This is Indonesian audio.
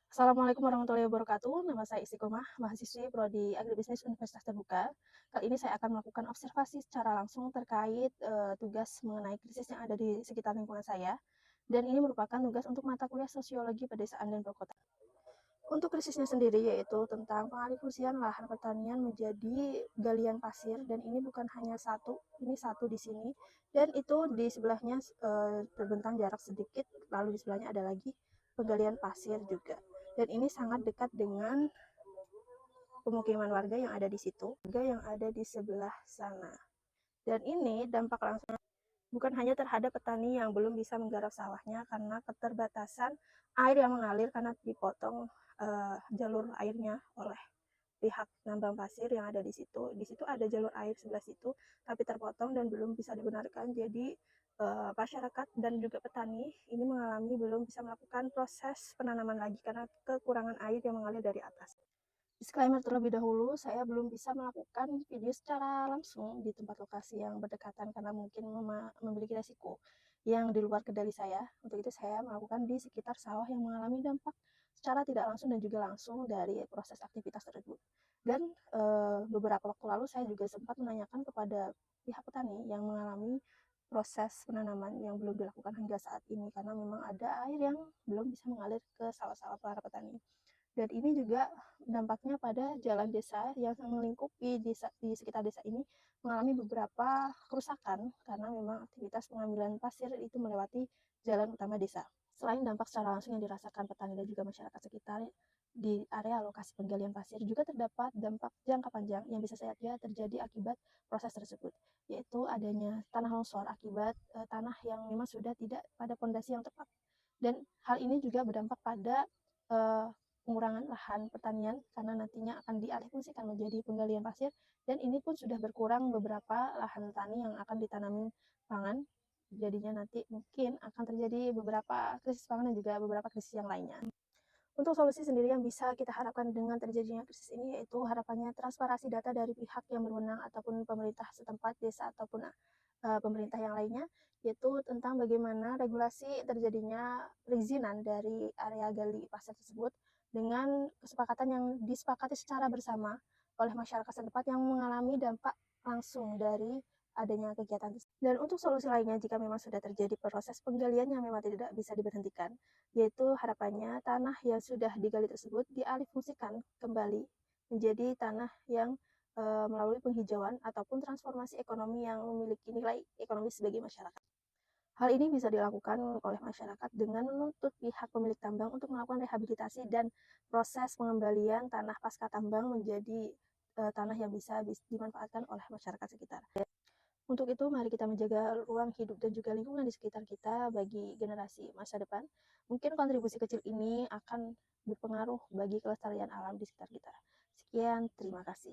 Assalamualaikum warahmatullahi wabarakatuh. Nama saya Istiqomah, mahasiswi Prodi Agribisnis Universitas Terbuka. Kali ini saya akan melakukan observasi secara langsung terkait tugas mengenai krisis yang ada di sekitar lingkungan saya. Dan ini merupakan tugas untuk mata kuliah Sosiologi Pedesaan dan Perkotaan. Untuk krisisnya sendiri yaitu tentang pengalihfungsian lahan pertanian menjadi galian pasir, dan ini bukan hanya satu, ini satu di sini dan itu di sebelahnya terbentang jarak sedikit, lalu di sebelahnya ada lagi penggalian pasir juga. Dan ini sangat dekat dengan pemukiman warga yang ada di situ, warga yang ada di sebelah sana. Dan ini dampak langsung bukan hanya terhadap petani yang belum bisa menggarap sawahnya karena keterbatasan air yang mengalir karena dipotong jalur airnya oleh pihak nambang pasir yang ada di situ. Di situ ada jalur air sebelah situ, tapi terpotong dan belum bisa dibenarkan. Jadi masyarakat dan juga petani ini mengalami belum bisa melakukan proses penanaman lagi karena kekurangan air yang mengalir dari atas. Disclaimer terlebih dahulu, saya belum bisa melakukan video secara langsung di tempat lokasi yang berdekatan karena mungkin memiliki resiko yang di luar kendali saya. Untuk itu saya melakukan di sekitar sawah yang mengalami dampak secara tidak langsung dan juga langsung dari proses aktivitas tersebut. Dan beberapa waktu lalu saya juga sempat menanyakan kepada pihak petani yang mengalami proses penanaman yang belum dilakukan hingga saat ini karena memang ada air yang belum bisa mengalir ke sawah-sawah para petani. Dan ini juga dampaknya pada jalan desa yang melingkupi di sekitar desa ini mengalami beberapa kerusakan karena memang aktivitas pengambilan pasir itu melewati jalan utama desa. Selain dampak secara langsung yang dirasakan petani dan juga masyarakat sekitar di area lokasi penggalian pasir, juga terdapat dampak jangka panjang yang bisa saja terjadi akibat proses tersebut, yaitu adanya tanah longsor akibat tanah yang memang sudah tidak pada pondasi yang tepat. Dan hal ini juga berdampak pada uh, pengurangan lahan pertanian karena nantinya akan dialihfungsikan menjadi penggalian pasir, dan ini pun sudah berkurang beberapa lahan tani yang akan ditanami pangan. Jadinya nanti mungkin akan terjadi beberapa krisis pangan dan juga beberapa krisis yang lainnya. Untuk solusi sendiri yang bisa kita harapkan dengan terjadinya krisis ini yaitu harapannya transparansi data dari pihak yang berwenang ataupun pemerintah setempat, desa ataupun pemerintah yang lainnya, yaitu tentang bagaimana regulasi terjadinya perizinan dari area gali pasir tersebut dengan kesepakatan yang disepakati secara bersama oleh masyarakat setempat yang mengalami dampak langsung dari adanya kegiatan tersebut. Dan untuk solusi lainnya jika memang sudah terjadi proses penggalian yang memang tidak bisa diberhentikan, yaitu harapannya tanah yang sudah digali tersebut dialihfungsikan kembali menjadi tanah yang melalui penghijauan ataupun transformasi ekonomi yang memiliki nilai ekonomis bagi masyarakat. Hal ini bisa dilakukan oleh masyarakat dengan menuntut pihak pemilik tambang untuk melakukan rehabilitasi dan proses pengembalian tanah pasca tambang menjadi tanah yang bisa dimanfaatkan oleh masyarakat sekitar. Untuk itu, mari kita menjaga ruang hidup dan juga lingkungan di sekitar kita bagi generasi masa depan. Mungkin kontribusi kecil ini akan berpengaruh bagi kelestarian alam di sekitar kita. Sekian, terima kasih.